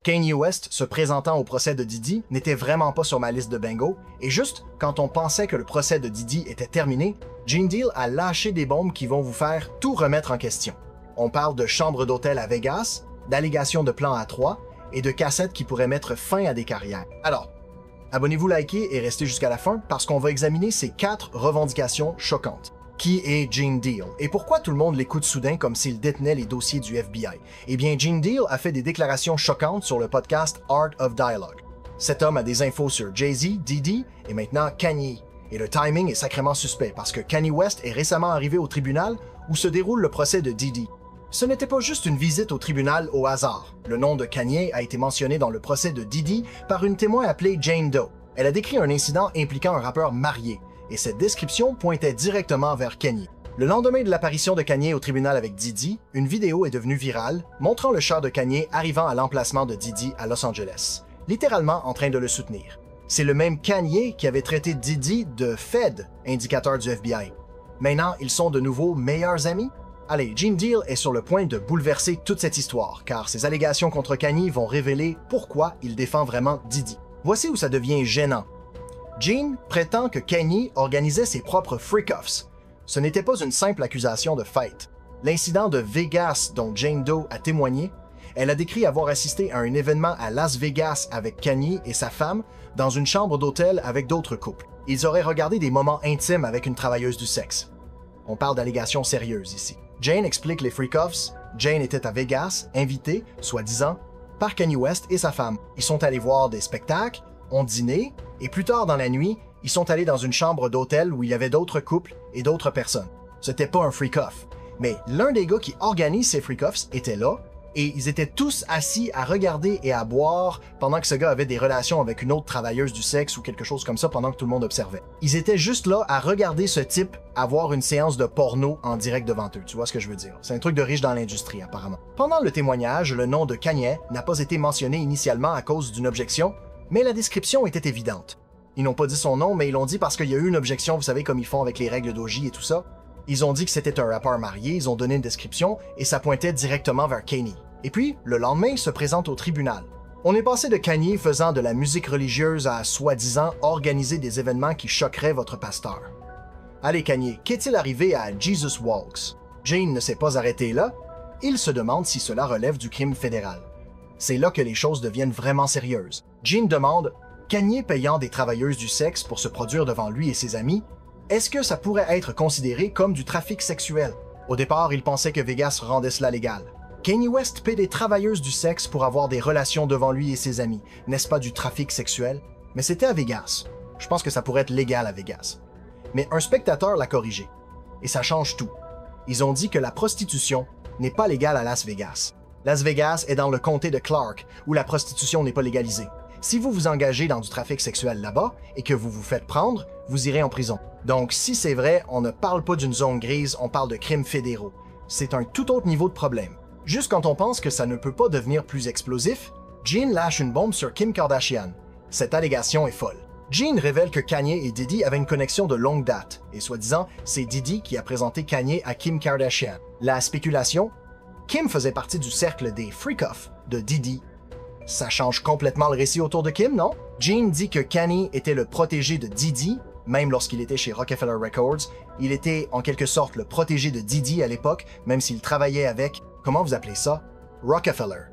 Kanye West se présentant au procès de Diddy n'était vraiment pas sur ma liste de bingo, et juste quand on pensait que le procès de Diddy était terminé, Gene Deal a lâché des bombes qui vont vous faire tout remettre en question. On parle de chambres d'hôtel à Vegas, d'allégations de plans à trois et de cassettes qui pourraient mettre fin à des carrières. Alors, abonnez-vous, likez et restez jusqu'à la fin parce qu'on va examiner ces 4 revendications choquantes. Qui est Gene Deal? Et pourquoi tout le monde l'écoute soudain comme s'il détenait les dossiers du FBI? Eh bien, Gene Deal a fait des déclarations choquantes sur le podcast Art of Dialogue. Cet homme a des infos sur Jay-Z, Diddy et maintenant Kanye. Et le timing est sacrément suspect parce que Kanye West est récemment arrivé au tribunal où se déroule le procès de Diddy. Ce n'était pas juste une visite au tribunal au hasard. Le nom de Kanye a été mentionné dans le procès de Diddy par une témoin appelée Jane Doe. Elle a décrit un incident impliquant un rappeur marié, et cette description pointait directement vers Kanye. Le lendemain de l'apparition de Kanye au tribunal avec Diddy, une vidéo est devenue virale, montrant le char de Kanye arrivant à l'emplacement de Diddy à Los Angeles, littéralement en train de le soutenir. C'est le même Kanye qui avait traité Diddy de Fed, indicateur du FBI. Maintenant, ils sont de nouveau meilleurs amis? Allez, Gene Deal est sur le point de bouleverser toute cette histoire, car ses allégations contre Kanye vont révéler pourquoi il défend vraiment Diddy. Voici où ça devient gênant. Gene prétend que Kanye organisait ses propres freak-offs. Ce n'était pas une simple accusation de fête. L'incident de Vegas dont Jane Doe a témoigné, elle a décrit avoir assisté à un événement à Las Vegas avec Kanye et sa femme dans une chambre d'hôtel avec d'autres couples. Ils auraient regardé des moments intimes avec une travailleuse du sexe. On parle d'allégations sérieuses ici. Jane explique les freak-offs. Jane était à Vegas, invitée, soi-disant, par Kanye West et sa femme. Ils sont allés voir des spectacles, ont dîné, et plus tard dans la nuit, ils sont allés dans une chambre d'hôtel où il y avait d'autres couples et d'autres personnes. C'était pas un freak-off, mais l'un des gars qui organise ces freak-offs était là, et ils étaient tous assis à regarder et à boire pendant que ce gars avait des relations avec une autre travailleuse du sexe ou quelque chose comme ça pendant que tout le monde observait. Ils étaient juste là à regarder ce type avoir une séance de porno en direct devant eux, tu vois ce que je veux dire? C'est un truc de riche dans l'industrie apparemment. Pendant le témoignage, le nom de Kanye n'a pas été mentionné initialement à cause d'une objection, mais la description était évidente. Ils n'ont pas dit son nom, mais ils l'ont dit parce qu'il y a eu une objection, vous savez comme ils font avec les règles d'OJ et tout ça. Ils ont dit que c'était un rappeur marié, ils ont donné une description, et ça pointait directement vers Kanye. Et puis, le lendemain, il se présente au tribunal. On est passé de Kanye faisant de la musique religieuse à, soi-disant, organiser des événements qui choqueraient votre pasteur. Allez Kanye, qu'est-il arrivé à Jesus Walks? Jane ne s'est pas arrêté là, il se demande si cela relève du crime fédéral. C'est là que les choses deviennent vraiment sérieuses. Gene demande, Kanye payant des travailleuses du sexe pour se produire devant lui et ses amis, est-ce que ça pourrait être considéré comme du trafic sexuel? Au départ, il pensait que Vegas rendait cela légal. Kanye West paie des travailleuses du sexe pour avoir des relations devant lui et ses amis. N'est-ce pas du trafic sexuel? Mais c'était à Vegas. Je pense que ça pourrait être légal à Vegas. Mais un spectateur l'a corrigé. Et ça change tout. Ils ont dit que la prostitution n'est pas légale à Las Vegas. Las Vegas est dans le comté de Clark, où la prostitution n'est pas légalisée. Si vous vous engagez dans du trafic sexuel là-bas et que vous vous faites prendre, vous irez en prison. Donc si c'est vrai, on ne parle pas d'une zone grise, on parle de crimes fédéraux. C'est un tout autre niveau de problème. Juste quand on pense que ça ne peut pas devenir plus explosif, Gene lâche une bombe sur Kim Kardashian. Cette allégation est folle. Gene révèle que Kanye et Diddy avaient une connexion de longue date, et soi-disant, c'est Diddy qui a présenté Kanye à Kim Kardashian. La spéculation, Kim faisait partie du cercle des freak-offs de Diddy. Ça change complètement le récit autour de Kim, non? Gene dit que Kanye était le protégé de Diddy, même lorsqu'il était chez Rockefeller Records. Il était en quelque sorte le protégé de Diddy à l'époque, même s'il travaillait avec, comment vous appelez ça? Rockefeller.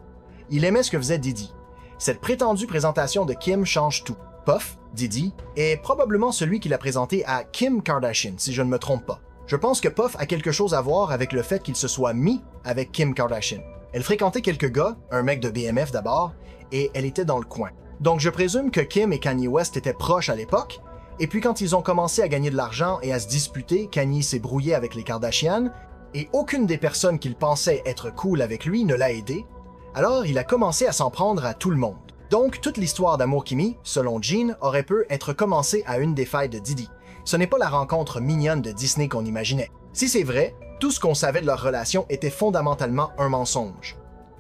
Il aimait ce que faisait Diddy. Cette prétendue présentation de Kim change tout. Puff, Diddy, est probablement celui qui l'a présenté à Kim Kardashian, si je ne me trompe pas. Je pense que Puff a quelque chose à voir avec le fait qu'il se soit mis avec Kim Kardashian. Elle fréquentait quelques gars, un mec de BMF d'abord, et elle était dans le coin. Donc je présume que Kim et Kanye West étaient proches à l'époque, et puis quand ils ont commencé à gagner de l'argent et à se disputer, Kanye s'est brouillé avec les Kardashian, et aucune des personnes qu'il pensait être cool avec lui ne l'a aidé, alors il a commencé à s'en prendre à tout le monde. Donc toute l'histoire d'amour Kimi, selon Gene, aurait pu être commencée à une des failles de Diddy. Ce n'est pas la rencontre mignonne de Disney qu'on imaginait. Si c'est vrai, tout ce qu'on savait de leur relation était fondamentalement un mensonge.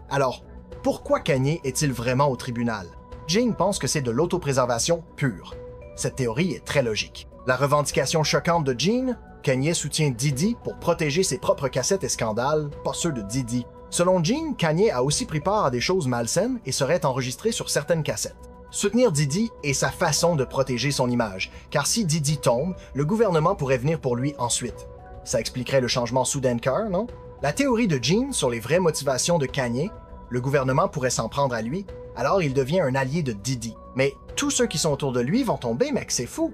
Alors, pourquoi Kanye est-il vraiment au tribunal? Gene pense que c'est de l'autopréservation pure. Cette théorie est très logique. La revendication choquante de Gene, Kanye soutient Diddy pour protéger ses propres cassettes et scandales, pas ceux de Diddy. Selon Jean, Kanye a aussi pris part à des choses malsaines et serait enregistré sur certaines cassettes. Soutenir Diddy est sa façon de protéger son image, car si Diddy tombe, le gouvernement pourrait venir pour lui ensuite. Ça expliquerait le changement soudain de cœur, non? La théorie de Jean sur les vraies motivations de Kanye, le gouvernement pourrait s'en prendre à lui, alors il devient un allié de Diddy. Mais tous ceux qui sont autour de lui vont tomber, mec, c'est fou!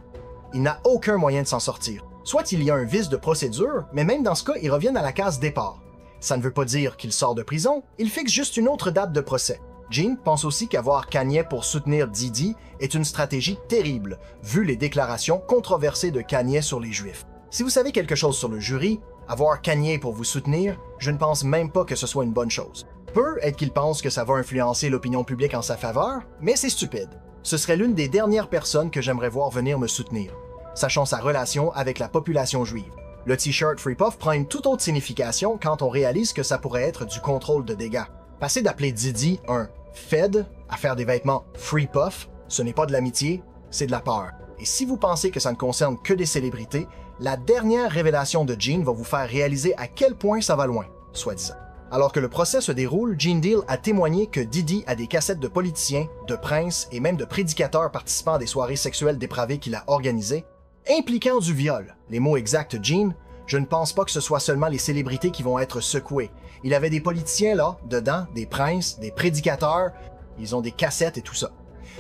Il n'a aucun moyen de s'en sortir. Soit il y a un vice de procédure, mais même dans ce cas, ils reviennent à la case départ. Ça ne veut pas dire qu'il sort de prison, il fixe juste une autre date de procès. Jean pense aussi qu'avoir Kanye pour soutenir Diddy est une stratégie terrible, vu les déclarations controversées de Kanye sur les Juifs. Si vous savez quelque chose sur le jury, avoir Kanye pour vous soutenir, je ne pense même pas que ce soit une bonne chose. Peut être qu'il pense que ça va influencer l'opinion publique en sa faveur, mais c'est stupide. Ce serait l'une des dernières personnes que j'aimerais voir venir me soutenir, sachant sa relation avec la population juive. Le t-shirt Free Puff prend une toute autre signification quand on réalise que ça pourrait être du contrôle de dégâts. Passer d'appeler Diddy un Fed à faire des vêtements Free Puff, ce n'est pas de l'amitié, c'est de la peur. Et si vous pensez que ça ne concerne que des célébrités, la dernière révélation de Jean va vous faire réaliser à quel point ça va loin, soi-disant. Alors que le procès se déroule, Gene Deal a témoigné que Diddy a des cassettes de politiciens, de princes et même de prédicateurs participant à des soirées sexuelles dépravées qu'il a organisées, impliquant du viol. Les mots exacts de Gene, je ne pense pas que ce soit seulement les célébrités qui vont être secouées. Il avait des politiciens là, dedans, des princes, des prédicateurs, ils ont des cassettes et tout ça.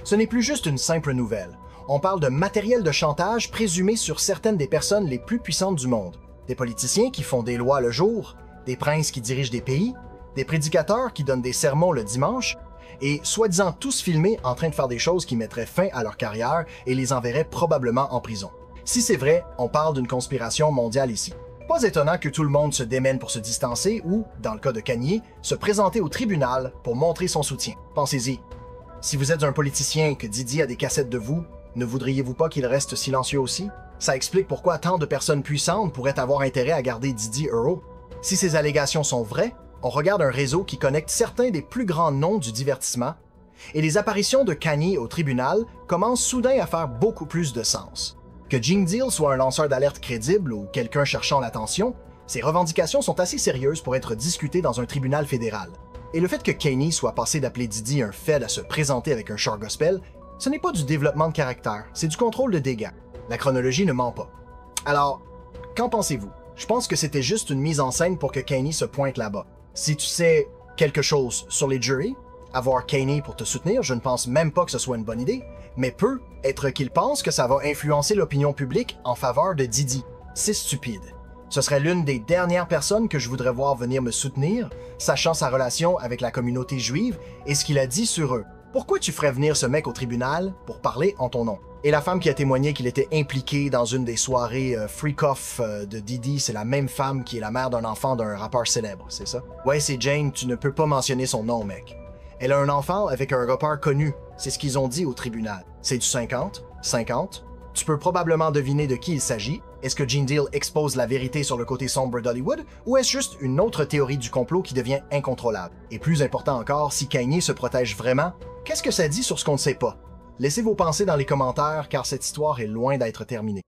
Ce n'est plus juste une simple nouvelle. On parle de matériel de chantage présumé sur certaines des personnes les plus puissantes du monde. Des politiciens qui font des lois le jour, des princes qui dirigent des pays, des prédicateurs qui donnent des sermons le dimanche, et soi-disant tous filmés en train de faire des choses qui mettraient fin à leur carrière et les enverraient probablement en prison. Si c'est vrai, on parle d'une conspiration mondiale ici. Pas étonnant que tout le monde se démène pour se distancer ou, dans le cas de Kanye, se présenter au tribunal pour montrer son soutien. Pensez-y. Si vous êtes un politicien et que Diddy a des cassettes de vous, ne voudriez-vous pas qu'il reste silencieux aussi? Ça explique pourquoi tant de personnes puissantes pourraient avoir intérêt à garder Diddy heureux. Si ces allégations sont vraies, on regarde un réseau qui connecte certains des plus grands noms du divertissement, et les apparitions de Kanye au tribunal commencent soudain à faire beaucoup plus de sens. Que Gene Deal soit un lanceur d'alerte crédible ou quelqu'un cherchant l'attention, ses revendications sont assez sérieuses pour être discutées dans un tribunal fédéral. Et le fait que Kanye soit passé d'appeler Diddy un Fed à se présenter avec un char gospel, ce n'est pas du développement de caractère, c'est du contrôle de dégâts. La chronologie ne ment pas. Alors, qu'en pensez-vous? Je pense que c'était juste une mise en scène pour que Kanye se pointe là-bas. Si tu sais quelque chose sur les juries, avoir Kanye pour te soutenir, je ne pense même pas que ce soit une bonne idée, mais peut être qu'il pense que ça va influencer l'opinion publique en faveur de Diddy. C'est stupide. Ce serait l'une des dernières personnes que je voudrais voir venir me soutenir, sachant sa relation avec la communauté juive et ce qu'il a dit sur eux. Pourquoi tu ferais venir ce mec au tribunal pour parler en ton nom? Et la femme qui a témoigné qu'il était impliqué dans une des soirées freak-off de Diddy, c'est la même femme qui est la mère d'un enfant d'un rappeur célèbre, c'est ça? Ouais, c'est Jane, tu ne peux pas mentionner son nom, mec. Elle a un enfant avec un rappeur connu, c'est ce qu'ils ont dit au tribunal. C'est du 50, 50. Tu peux probablement deviner de qui il s'agit. Est-ce que Gene Deal expose la vérité sur le côté sombre d'Hollywood, ou est-ce juste une autre théorie du complot qui devient incontrôlable? Et plus important encore, si Kanye se protège vraiment, qu'est-ce que ça dit sur ce qu'on ne sait pas? Laissez vos pensées dans les commentaires car cette histoire est loin d'être terminée.